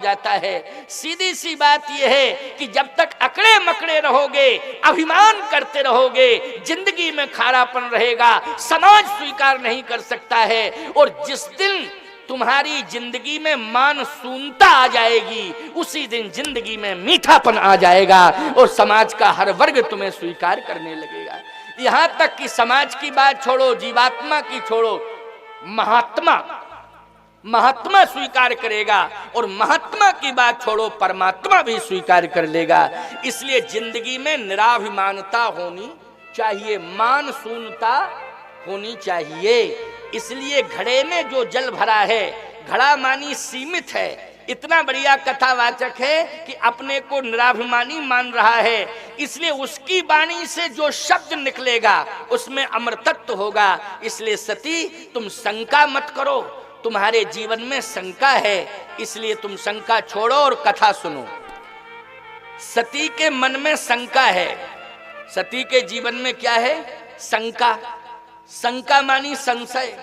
जाता है। सीधी सी बात यह है कि जब तक अकड़े मकड़े रहोगे, अभिमान करते रहोगे, जिंदगी में खारापन रहेगा, समाज स्वीकार नहीं कर सकता है। और जिस दिन तुम्हारी जिंदगी में मानसूनता आ जाएगी, उसी दिन जिंदगी में मीठापन आ जाएगा और समाज का हर वर्ग तुम्हें स्वीकार करने लगेगा। यहां तक कि समाज की बात छोड़ो, जीवात्मा की छोड़ो, महात्मा स्वीकार करेगा, और महात्मा की बात छोड़ो, परमात्मा भी स्वीकार कर लेगा। इसलिए जिंदगी में निराभिमानता होनी चाहिए, मानसूनता होनी चाहिए। इसलिए घड़े में जो जल भरा है, घड़ा मानी सीमित है, इतना बढ़िया कथावाचक है कि अपने को निराभिमानी मान रहा है, इसलिए उसकी वाणी से जो शब्द निकलेगा उसमें अमरतत्व होगा। इसलिए सती, तुम शंका मत करो, तुम्हारे जीवन में शंका है, इसलिए तुम शंका छोड़ो और कथा सुनो। सती के मन में शंका है, सती के जीवन में क्या है? शंका। शंका मानी संशय,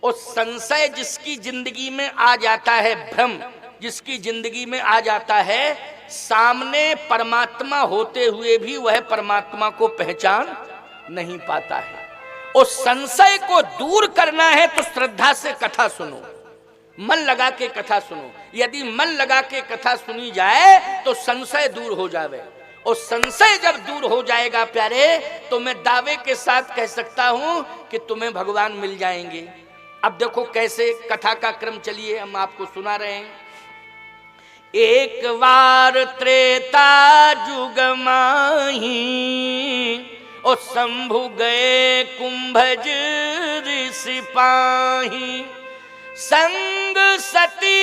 और संशय जिसकी जिंदगी में आ जाता है, भ्रम जिसकी जिंदगी में आ जाता है, सामने परमात्मा होते हुए भी वह परमात्मा को पहचान नहीं पाता है। और संशय को दूर करना है तो श्रद्धा से कथा सुनो, मन लगा के कथा सुनो। यदि मन लगा के कथा सुनी जाए तो संशय दूर हो जावे, और संशय जब दूर हो जाएगा प्यारे, तो मैं दावे के साथ कह सकता हूं कि तुम्हें भगवान मिल जाएंगे। अब देखो कैसे कथा का क्रम, चलिए हम आपको सुना रहे हैं। एक बार त्रेता जुग माही, और शंभु गए कुंभज ऋषि पाही, संग सती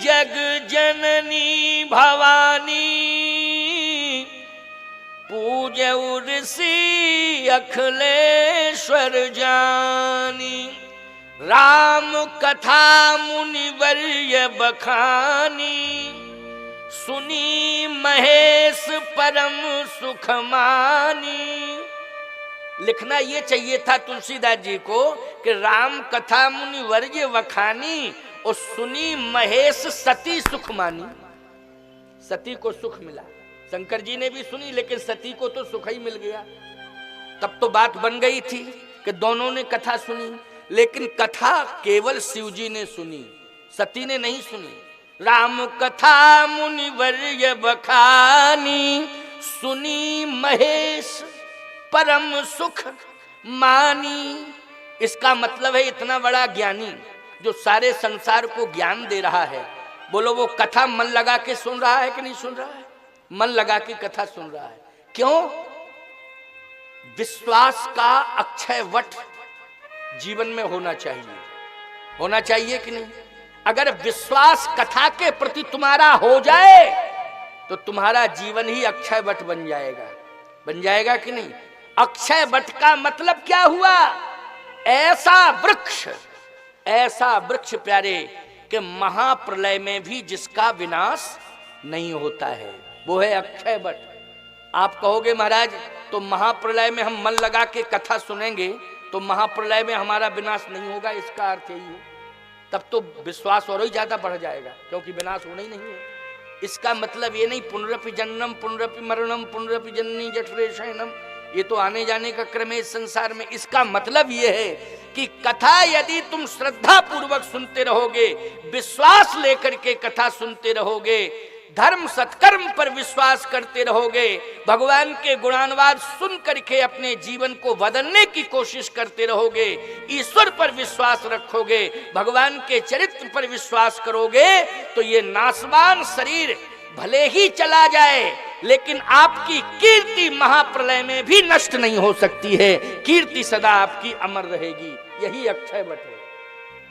जग जननी भवानी, पूजऊ ऋषि अखिलेश्वर जानी, राम कथा मुनिवर्य बखानी, सुनी महेश परम सुख मानी। लिखना ये चाहिए था तुलसीदास जी को कि राम कथा मुनिवर्य बखानी, और सुनी महेश सती सुख मानी। सती को सुख मिला, शंकर जी ने भी सुनी, लेकिन सती को तो सुख ही मिल गया। तब तो बात बन गई थी कि दोनों ने कथा सुनी, लेकिन कथा केवल शिव जी ने सुनी, सती ने नहीं सुनी। राम कथा मुनिवर्य बखानी, सुनी महेश परम सुख मानी। इसका मतलब है इतना बड़ा ज्ञानी जो सारे संसार को ज्ञान दे रहा है, बोलो वो कथा मन लगा के सुन रहा है कि नहीं सुन रहा है? मन लगा के कथा सुन रहा है। क्यों? विश्वास का अक्षय वट जीवन में होना चाहिए, होना चाहिए कि नहीं? अगर विश्वास कथा के प्रति तुम्हारा हो जाए तो तुम्हारा जीवन ही अक्षय वट बन जाएगा। बन जाएगा कि नहीं? अक्षय वट का मतलब क्या हुआ? ऐसा वृक्ष प्यारे कि महाप्रलय में भी जिसका विनाश नहीं होता है, वो है अक्षय वट। आप कहोगे महाराज तो महाप्रलय में हम मन लगा के कथा सुनेंगे तो महाप्रलय में हमारा विनाश नहीं होगा, इसका अर्थ यही है। तब तो विश्वास और ही ज्यादा बढ़ जाएगा, क्योंकि विनाश होना ही नहीं है। इसका मतलब ये नहीं पुनरपि जन्मम पुनरपि मरणम पुनरपि जननी जठरे शयनम, ये तो आने जाने का क्रम है इस संसार में। इसका मतलब ये है कि कथा यदि तुम श्रद्धा पूर्वक सुनते रहोगे, विश्वास लेकर के कथा सुनते रहोगे, धर्म सत्कर्म पर विश्वास करते रहोगे, भगवान के गुणानुवाद सुन करके अपने जीवन को बदलने की कोशिश करते रहोगे, ईश्वर पर विश्वास रखोगे, भगवान के चरित्र पर विश्वास करोगे, तो ये नाशवान शरीर भले ही चला जाए, लेकिन आपकी कीर्ति महाप्रलय में भी नष्ट नहीं हो सकती है। कीर्ति सदा आपकी अमर रहेगी, यही अक्षय वट है।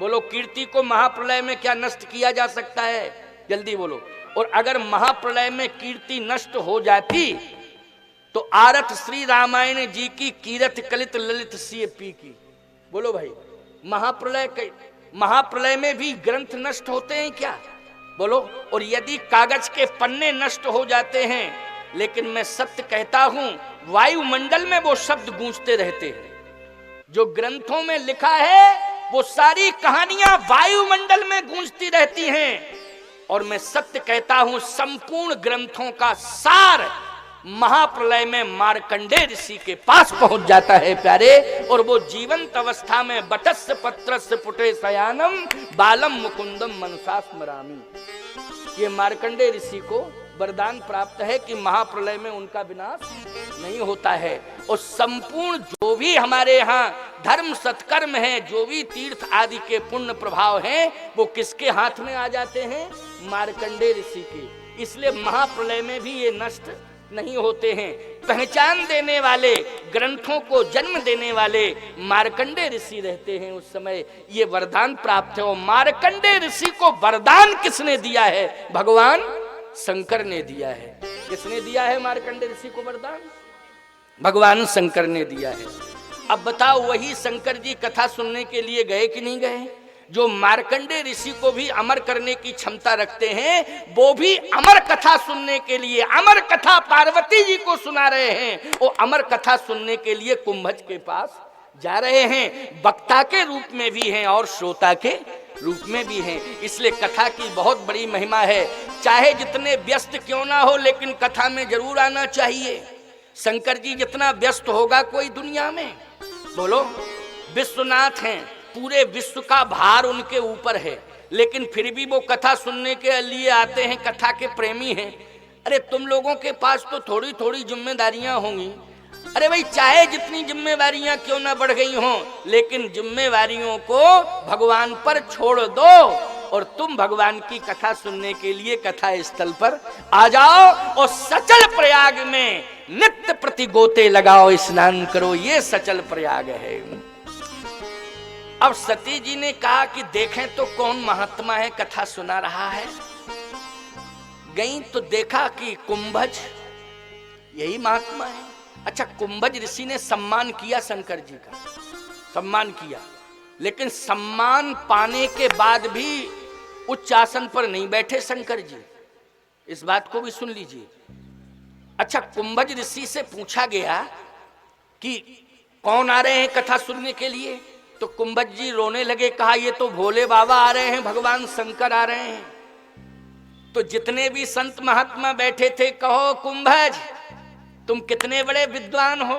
बोलो कीर्ति को महाप्रलय में क्या नष्ट किया जा सकता है? जल्दी बोलो। और अगर महाप्रलय में कीर्ति नष्ट हो जाती तो आरत श्री रामायण जी की कीरत कलित ललित सिय पी की। बोलो भाई, महाप्रलय में भी ग्रंथ नष्ट होते हैं क्या? बोलो। और यदि कागज के पन्ने नष्ट हो जाते हैं, लेकिन मैं सत्य कहता हूं वायुमंडल में वो शब्द गूंजते रहते हैं। जो ग्रंथों में लिखा है वो सारी कहानियां वायुमंडल में गूंजती रहती हैं। और मैं सत्य कहता हूं, संपूर्ण ग्रंथों का सार महाप्रलय में मार्कंडेय ऋषि के पास पहुंच जाता है प्यारे। और वो जीवंत अवस्था में बटस्य पत्रस्य पुटे शयानम बालम मुकुंदम मनसा स्मरामि, ये मार्कंडेय ऋषि को वरदान प्राप्त है कि महाप्रलय में उनका विनाश नहीं होता है। और संपूर्ण जो भी हमारे यहाँ धर्म सत्कर्म है, जो भी तीर्थ आदि के पुण्य प्रभाव हैं, वो किसके हाथ में आ जाते हैं? मार्कंडेय ऋषि के। इसलिए महाप्रलय में भी ये नष्ट नहीं होते हैं। पहचान देने वाले, ग्रंथों को जन्म देने वाले मार्कंडेय ऋषि रहते हैं उस समय। ये वरदान प्राप्त है। और मार्कंडेय ऋषि को वरदान किसने दिया है? भगवान शंकर ने दिया है। किसने दिया है मार्कंडेय ऋषि को वरदान? भगवान शंकर ने दिया है। अब बताओ, वही शंकर जी कथा सुनने के लिए गए कि नहीं गए? जो मार्कंडेय ऋषि को भी अमर करने की क्षमता रखते हैं, वो भी अमर कथा सुनने के लिए, अमर कथा पार्वती जी को सुना रहे हैं। वो अमर कथा सुनने के लिए कुंभज के पास जा रहे हैं। वक्ता के रूप में भी हैं और श्रोता के रूप में भी हैं। इसलिए कथा की बहुत बड़ी महिमा है। चाहे जितने व्यस्त क्यों ना हो, लेकिन कथा में जरूर आना चाहिए। शंकर जी जितना व्यस्त होगा कोई दुनिया में, बोलो, विश्वनाथ हैं, पूरे विश्व का भार उनके ऊपर है, लेकिन फिर भी वो कथा सुनने के लिए आते हैं, कथा के प्रेमी हैं। अरे तुम लोगों के पास तो थोड़ी थोड़ी जिम्मेदारियां होंगी। अरे भाई, चाहे जितनी जिम्मेवारियां क्यों ना बढ़ गई हों, लेकिन जिम्मेवारियों को भगवान पर छोड़ दो और तुम भगवान की कथा सुनने के लिए कथा स्थल पर आ जाओ। और सचल प्रयाग में नित्य प्रति गोते लगाओ, स्नान करो। ये सचल प्रयाग है। अब सती जी ने कहा कि देखें तो कौन महात्मा है कथा सुना रहा है। गई तो देखा कि कुंभज यही महात्मा है। अच्छा, कुंभज ऋषि ने सम्मान किया, शंकर जी का सम्मान किया, लेकिन सम्मान पाने के बाद भी उच्च आसन पर नहीं बैठे शंकर जी। इस बात को भी सुन लीजिए। अच्छा, कुंभज ऋषि से पूछा गया कि कौन आ रहे हैं कथा सुनने के लिए, तो कुंभज जी रोने लगे। कहा, ये तो भोले बाबा आ रहे हैं, भगवान शंकर आ रहे हैं। तो जितने भी संत महात्मा बैठे थे, कहो कुंभज, तुम कितने बड़े विद्वान हो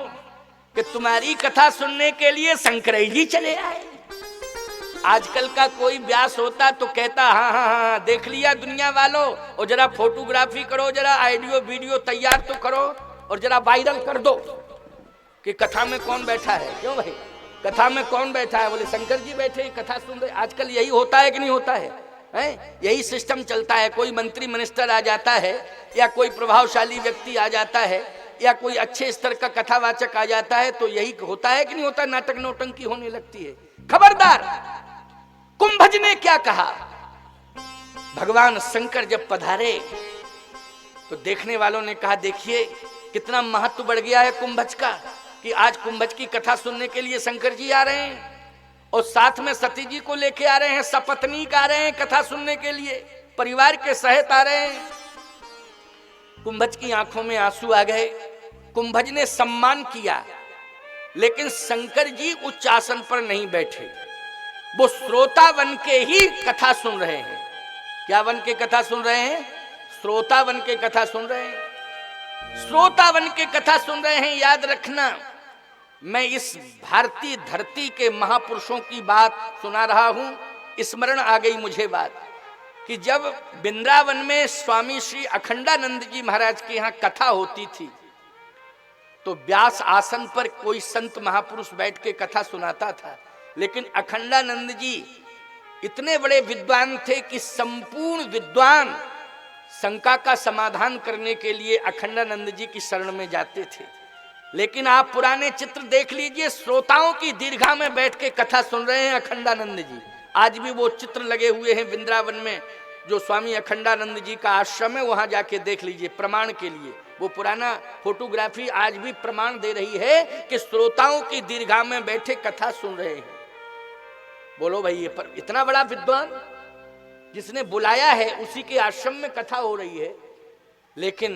कि तुम्हारी कथा सुनने के लिए शंकर जी चले आए। आजकल का कोई व्यास होता तो कहता, हाँ हाँ हाँ, देख लिया दुनिया वालों, और जरा फोटोग्राफी करो, जरा ऑडियो वीडियो तैयार तो करो और जरा वायरल कर दो कि कथा में कौन बैठा है। क्यों भाई, कथा में कौन बैठा है? बोले शंकर जी बैठे कथा सुन रहे। आजकल यही होता है कि नहीं होता है? यही सिस्टम चलता है। कोई मंत्री मिनिस्टर आ जाता है, या कोई प्रभावशाली व्यक्ति आ जाता है, या कोई अच्छे स्तर का कथावाचक आ जाता है, तो यही होता है कि नहीं होता? नाटक नौटंकी होने लगती है। खबरदार! कुंभज ने क्या कहा? भगवान शंकर जब पधारे तो देखने वालों ने कहा, देखिए कितना महत्व बढ़ गया है कुंभज का, कि आज कुंभज की कथा सुनने के लिए शंकर जी आ रहे हैं और साथ में सती जी को लेके आ रहे हैं, सपत्नीक आ रहे हैं कथा सुनने के लिए, परिवार के सहित आ रहे हैं। कुंभज की आंखों में आंसू आ गए। कुंभज ने सम्मान किया, लेकिन शंकर जी उच्च आसन पर नहीं बैठे, वो श्रोता बन के ही कथा सुन रहे हैं। क्या बन के कथा सुन रहे हैं? श्रोता बन के कथा सुन रहे हैं। श्रोता बन के कथा सुन रहे हैं। याद रखना, मैं इस भारतीय धरती के महापुरुषों की बात सुना रहा हूं। स्मरण आ गई मुझे बात कि जब वृंदावन में स्वामी श्री अखंडानंद जी महाराज के यहाँ कथा होती थी, तो व्यास आसन पर कोई संत महापुरुष बैठ के कथा सुनाता था, लेकिन अखंडानंद जी इतने बड़े विद्वान थे कि संपूर्ण विद्वान शंका का समाधान करने के लिए अखंडानंद जी की शरण में जाते थे। लेकिन आप पुराने चित्र देख लीजिए, श्रोताओं की दीर्घा में बैठ के कथा सुन रहे हैं अखंडानंद जी। आज भी वो चित्र लगे हुए हैं वृंदावन में, जो स्वामी अखंडानंद जी का आश्रम है, वहां जाके देख लीजिए प्रमाण के लिए। वो पुराना फोटोग्राफी आज भी प्रमाण दे रही है कि श्रोताओं की दीर्घा में बैठे कथा सुन रहे हैं। बोलो भाई, ये पर इतना बड़ा विद्वान जिसने बुलाया है, उसी के आश्रम में कथा हो रही है, लेकिन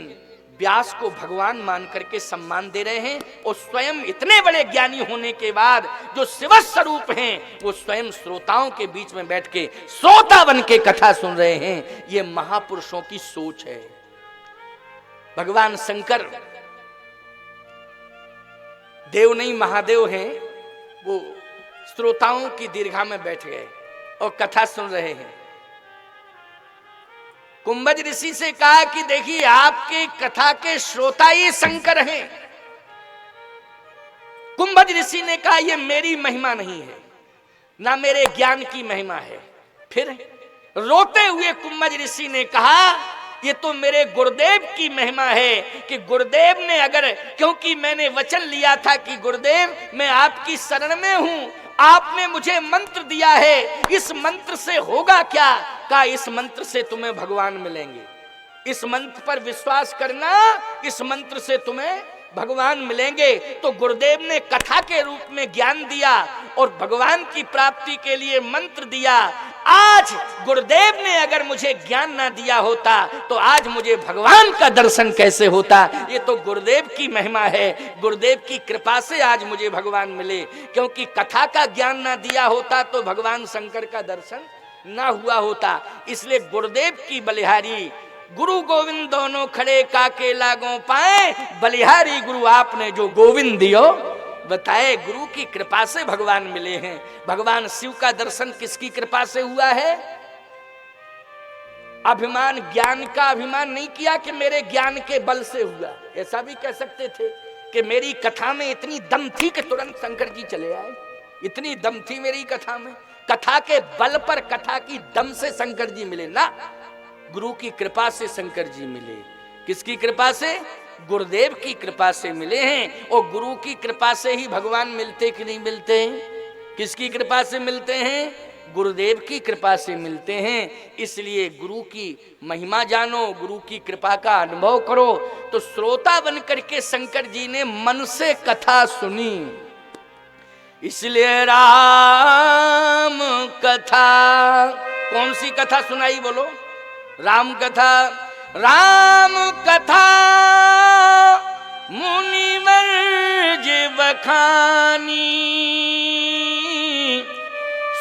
व्यास को भगवान मान करके सम्मान दे रहे हैं और स्वयं इतने बड़े ज्ञानी होने के बाद जो शिव स्वरूप हैं वो स्वयं श्रोताओं के बीच में बैठ के श्रोता बन के कथा सुन रहे हैं। ये महापुरुषों की सोच है। भगवान शंकर देव नहीं महादेव हैं, वो श्रोताओं की दीर्घा में बैठ गए और कथा सुन रहे हैं। कुंभज ऋषि से कहा कि देखिए आपके कथा के श्रोता ही शंकर हैं। कुंभज ऋषि ने कहा ये मेरी महिमा नहीं है, ना मेरे ज्ञान की महिमा है। फिर रोते हुए कुंभज ऋषि ने कहा ये तो मेरे गुरुदेव की महिमा है कि गुरुदेव ने अगर, क्योंकि मैंने वचन लिया था कि गुरुदेव मैं आपकी शरण में हूं, आपने मुझे मंत्र दिया है, इस मंत्र से होगा क्या? कहा इस मंत्र से तुम्हें भगवान मिलेंगे, इस मंत्र पर विश्वास करना, इस मंत्र से तुम्हें भगवान मिलेंगे। तो गुरुदेव ने कथा के रूप में ज्ञान दिया और भगवान की प्राप्ति के लिए मंत्र दिया। आज गुरुदेव ने अगर मुझे ज्ञान ना दिया होता तो आज मुझे भगवान का दर्शन कैसे होता? ये तो गुरुदेव की महिमा है, गुरुदेव की कृपा से आज मुझे भगवान मिले। क्योंकि कथा का ज्ञान ना दिया होता तो भगवान शंकर का दर्शन ना हुआ होता। इसलिए गुरुदेव की बलिहारी, गुरु गोविंद दोनों खड़े काके लागों पाए, बलिहारी गुरु आपने जो गोविंद दियो बताए। गुरु की कृपा से भगवान मिले हैं। भगवान शिव का दर्शन किसकी कृपा से हुआ है? अभिमान, ज्ञान का अभिमान नहीं किया कि मेरे ज्ञान के बल से हुआ। ऐसा भी कह सकते थे कि मेरी कथा में इतनी दम थी कि तुरंत शंकर जी चले आए, इतनी दम थी मेरी कथा में। कथा के बल पर, कथा की दम से शंकर जी मिले ना, गुरु की कृपा से शंकर जी मिले। किसकी कृपा से? गुरुदेव की कृपा से मिले हैं। और गुरु की कृपा से ही भगवान मिलते कि नहीं मिलते हैं? किसकी कृपा से मिलते हैं? गुरुदेव की कृपा से मिलते हैं। इसलिए गुरु की महिमा जानो, गुरु की कृपा का अनुभव करो। तो श्रोता बनकर के शंकर जी ने मन से कथा सुनी। इसलिए राम कथा, कौन सी कथा सुनाई बोलो? राम कथा। राम कथा मुनिवर जे बखानी,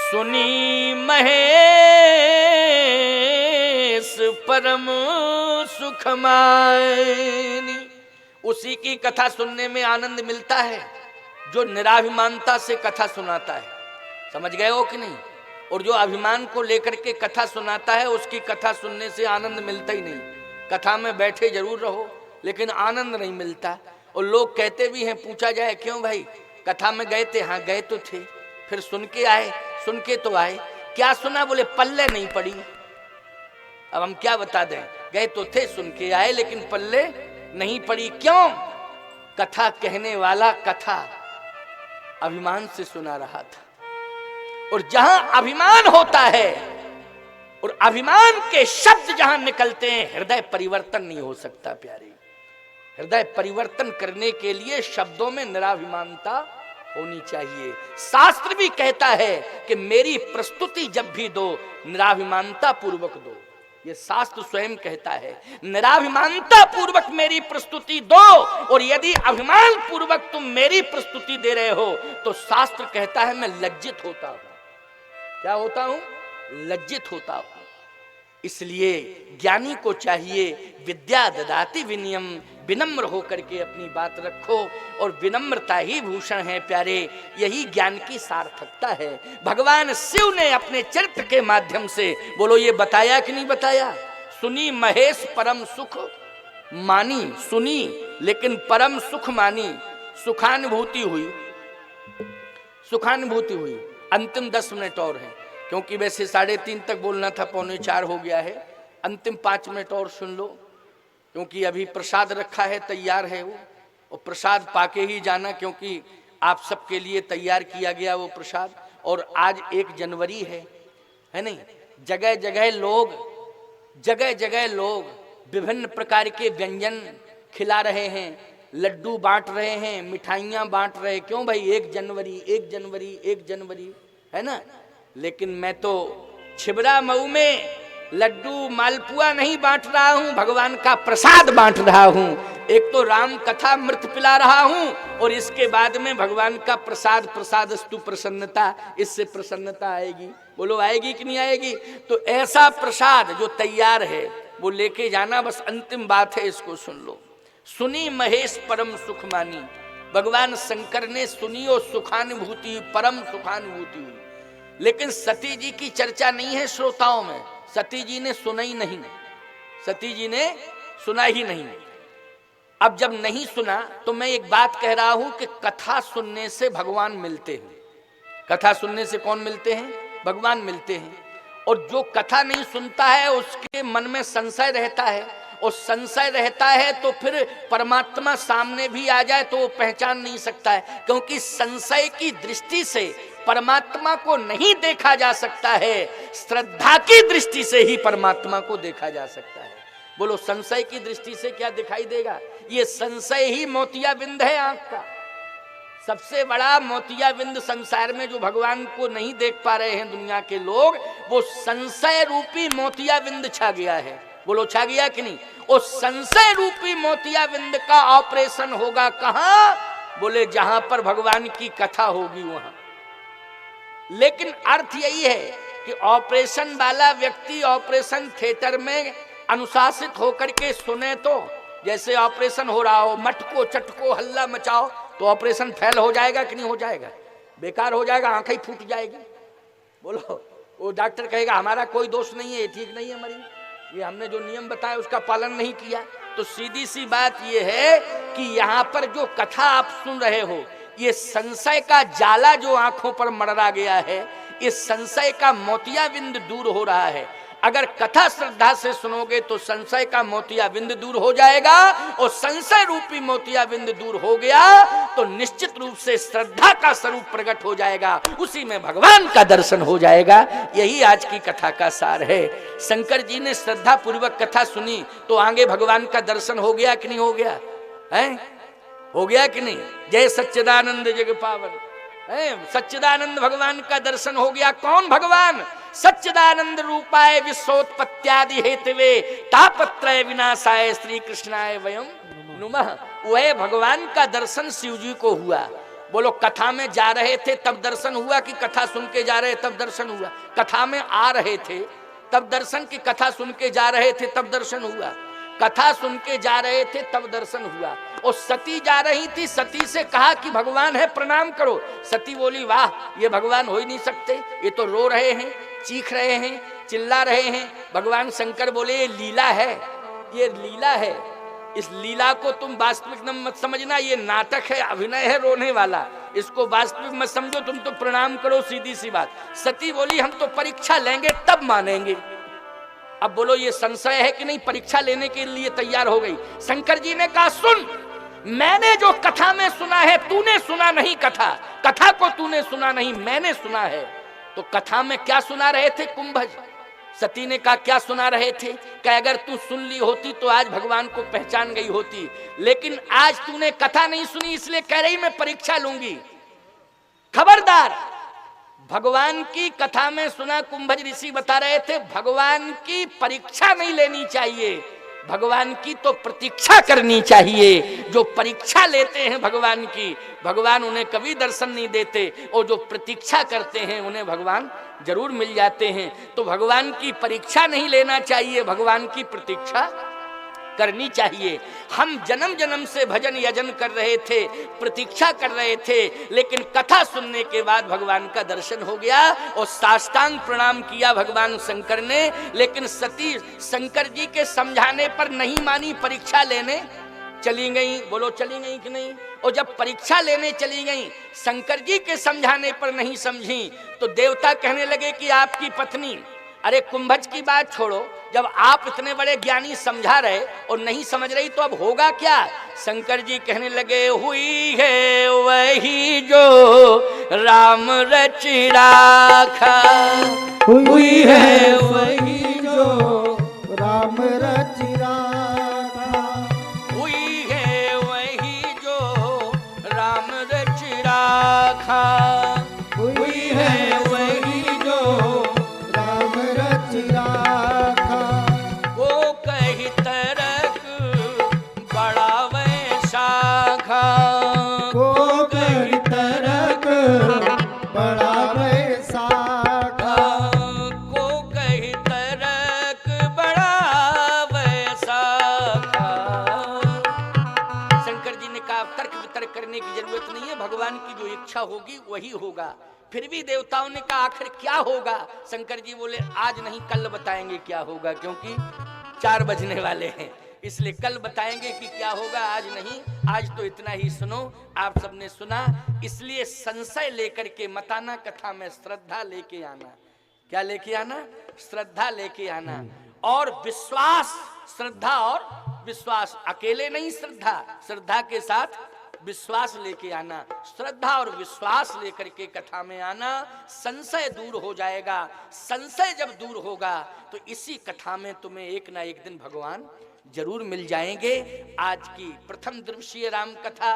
सुनी महेश परम सुख मायनी। उसी की कथा सुनने में आनंद मिलता है जो निराभिमानता से कथा सुनाता है। समझ गए हो कि नहीं? और जो अभिमान को लेकर के कथा सुनाता है उसकी कथा सुनने से आनंद मिलता ही नहीं। कथा में बैठे जरूर रहो लेकिन आनंद नहीं मिलता। और लोग कहते भी हैं, पूछा जाए क्यों भाई कथा में गए थे? हाँ गए तो थे, फिर सुन के आए। सुन के तो आए, क्या सुना? बोले पल्ले नहीं पड़ी। अब हम क्या बता दें, गए तो थे, सुन के आए, लेकिन पल्ले नहीं पड़ी। क्यों? कथा कहने वाला कथा अभिमान से सुना रहा था। और जहां अभिमान होता है और अभिमान के शब्द जहां निकलते हैं, हृदय परिवर्तन नहीं हो सकता प्यारे। हृदय परिवर्तन करने के लिए शब्दों में निराभिमानता होनी चाहिए। शास्त्र भी कहता है कि मेरी प्रस्तुति जब भी दो निराभिमानता पूर्वक दो। ये शास्त्र स्वयं कहता है, निराभिमानता पूर्वक मेरी प्रस्तुति दो। और यदि अभिमान पूर्वक तुम मेरी प्रस्तुति दे रहे हो तो शास्त्र कहता है मैं लज्जित होता हूं। क्या होता हूं? लज्जित होता हूं। इसलिए ज्ञानी को चाहिए विद्या ददाति विनयम, विनम्र होकर के अपनी बात रखो। और विनम्रता ही भूषण है प्यारे, यही ज्ञान की सार्थकता है। भगवान शिव ने अपने चरित्र के माध्यम से, बोलो ये बताया कि नहीं बताया? सुनी महेश परम सुख मानी, सुनी लेकिन परम सुख मानी। सुखानुभूति हुई, सुखानुभूति हुई। अंतिम 10 मिनट और हैं, क्योंकि वैसे 3:30 तक बोलना था, 3:45 हो गया है। अंतिम 5 मिनट और सुन लो, क्योंकि अभी प्रसाद रखा है, तैयार है वो, और प्रसाद पाके ही जाना, क्योंकि आप सबके लिए तैयार किया गया वो प्रसाद। और आज 1 जनवरी है नहीं? जगह जगह लोग विभिन्न प्रकार के व्यंजन खिला रहे हैं, लड्डू बांट रहे हैं, मिठाइयाँ बांट रहे हैं। क्यों भाई? 1 जनवरी 1 जनवरी 1 जनवरी है ना। लेकिन मैं तो छिबरा मऊ में लड्डू मालपुआ नहीं बांट रहा हूं, भगवान का प्रसाद बांट रहा हूं। एक तो राम कथा मृत पिला रहा हूं और इसके बाद में भगवान का प्रसाद, प्रसादस्तु प्रसन्नता, इससे प्रसन्नता आएगी। बोलो आएगी कि नहीं आएगी? तो ऐसा प्रसाद जो तैयार है वो लेके जाना, बस अंतिम बात है, इसको सुन लो। सुनी महेश परम सुख मानी, भगवान शंकर ने सुनी और सुखानुभूति, परम सुखानुभूति हुई। लेकिन सती जी की चर्चा नहीं है श्रोताओं में, सती जी ने सुना ही नहीं, सती जी ने सुना ही नहीं। अब जब नहीं सुना तो मैं एक बात कह रहा हूं कि कथा सुनने से भगवान मिलते हैं। कथा सुनने से कौन मिलते हैं? भगवान मिलते हैं। और जो कथा नहीं सुनता है उसके मन में संशय रहता है, और संशय रहता है तो फिर परमात्मा सामने भी आ जाए तो वो पहचान नहीं सकता है, क्योंकि संशय की दृष्टि से परमात्मा को नहीं देखा जा सकता है, श्रद्धा की दृष्टि से ही परमात्मा को देखा जा सकता है। बोलो संशय की दृष्टि से क्या दिखाई देगा? ये संशय ही मोतियाबिंद है आंख का। सबसे बड़ा मोतियाबिंद संसार में जो भगवान को नहीं देख पा रहे हैं दुनिया के लोग, वो संशय रूपी मोतियाबिंद छा गया है। बोलो छा गया कि नहीं? और संशय रूपी मोतियाबिंद का ऑपरेशन होगा कहां? बोले जहां पर भगवान की कथा होगी वहां। लेकिन अर्थ यही है कि ऑपरेशन वाला व्यक्ति ऑपरेशन थिएटर में अनुशासित होकर के सुने, तो जैसे ऑपरेशन हो रहा हो, मटको चटको हल्ला मचाओ तो ऑपरेशन फेल हो जाएगा कि नहीं हो जाएगा? बेकार हो जाएगा, आंखें ही फूट जाएगी। बोलो वो डॉक्टर कहेगा हमारा कोई दोष नहीं है, ठीक नहीं है मरीज, ये हमने जो नियम बताया उसका पालन नहीं किया। तो सीधी सी बात ये है कि यहाँ पर जो कथा आप सुन रहे हो, ये संशय का जाला जो आंखों पर मड़रा गया है, इस संशय का मोतियाबिंद दूर हो रहा है। अगर कथा श्रद्धा से सुनोगे तो संशय का मोतियाबिंद दूर हो जाएगा, और संशय रूपी मोतियाबिंद दूर हो गया तो निश्चित रूप से श्रद्धा का स्वरूप प्रकट हो जाएगा, उसी में भगवान का दर्शन हो जाएगा। यही आज की कथा का सार है। शंकर जी ने श्रद्धा पूर्वक कथा सुनी तो आगे भगवान का दर्शन हो गया कि नहीं हो गया है? हो गया कि नहीं? जय सच्चिदानंद जग पावन है, सच्चिदानंद भगवान का दर्शन हो गया। कौन भगवान? सच्चिदानंद रूपाय विश्वोत्पत्त्यादि हेतवे तापत्रय विनाशाय श्री कृष्णाय वयम नुमः। वह भगवान का दर्शन शिव जी को हुआ। बोलो कथा में जा रहे थे तब दर्शन हुआ कि कथा सुन के जा रहे तब दर्शन हुआ? कथा में आ रहे थे तब दर्शन, की कथा सुन के जा रहे थे तब दर्शन हुआ? कथा सुन के जा रहे थे तब दर्शन हुआ। और सती जा रही थी, सती से कहा कि भगवान है प्रणाम करो। सती बोली वाह ये भगवान हो ही नहीं सकते, ये तो रो रहे हैं, चीख रहे हैं, चिल्ला रहे हैं। भगवान शंकर बोले ये लीला है, ये लीला है, इस लीला को तुम वास्तविक मत समझना, ये नाटक है, अभिनय है रोने वाला, इसको वास्तविक मत समझो, तुम तो प्रणाम करो, सीधी सी बात। सती बोली हम तो परीक्षा लेंगे तब मानेंगे। अब बोलो ये संशय है कि नहीं? परीक्षा लेने के लिए तैयार हो गई। शंकर जी ने कहा सुन, मैंने जो कथा में सुना है, तूने सुना नहीं कथा, कथा को तूने सुना नहीं, मैंने सुना है। तो कथा में क्या सुना रहे थे कुंभज? सती ने कहा क्या सुना रहे थे? कि अगर तू सुन ली होती तो आज भगवान को पहचान गई होती, लेकिन आज तूने कथा नहीं सुनी इसलिए कह रही मैं परीक्षा लूंगी। खबरदार, भगवान की कथा में सुना, कुंभज ऋषि बता रहे थे भगवान की परीक्षा नहीं लेनी चाहिए, भगवान की तो प्रतीक्षा करनी चाहिए। जो परीक्षा लेते हैं भगवान की, भगवान उन्हें कभी दर्शन नहीं देते, और जो प्रतीक्षा करते हैं उन्हें भगवान जरूर मिल जाते हैं। तो भगवान की परीक्षा नहीं लेना चाहिए, भगवान की प्रतीक्षा करनी चाहिए। हम जन्म जन्म से भजन यजन कर रहे थे, प्रतीक्षा कर रहे थे, लेकिन कथा सुनने के बाद भगवान का दर्शन हो गया और साष्टांग प्रणाम किया भगवान शंकर ने। लेकिन सती शंकर जी के समझाने पर नहीं मानी, परीक्षा लेने चली गई। बोलो चली गई कि नहीं? और जब परीक्षा लेने चली गई, शंकर जी के समझाने पर नहीं समझी, तो देवता कहने लगे कि आपकी पत्नी, अरे कुंभज की बात छोड़ो, जब आप इतने बड़े ज्ञानी समझा रहे और नहीं समझ रही तो अब होगा क्या? शंकर जी कहने लगे हुई है वही जो राम रचि राखा, हुई है वही जो राम रचि राखा, हुई है वही जो राम रचि राखा, हुई है वही जो राम रचि राखा। जरूरत नहीं है, भगवान की जो इच्छा होगी वही होगा। फिर भी देवताओं ने कहा आखिर क्या होगा? शंकर जी बोले आज नहीं कल बताएंगे क्या होगा, क्योंकि 4 बजने वाले हैं, इसलिए कल बताएंगे कि क्या होगा, आज नहीं। आज तो इतना ही सुनो। आप सबने सुना, इसलिए संशय लेकर के मत आना कथा में, श्रद्धा लेके आना। क्या लेके आना? श्रद्धा लेके आना और विश्वास। श्रद्धा और विश्वास, अकेले नहीं श्रद्धा, श्रद्धा के साथ विश्वास लेके आना। श्रद्धा और विश्वास लेकर के कथा में आना, संशय दूर हो जाएगा। संशय जब दूर होगा तो इसी कथा में तुम्हें एक ना एक दिन भगवान जरूर मिल जाएंगे। आज की प्रथम दृश्य राम कथा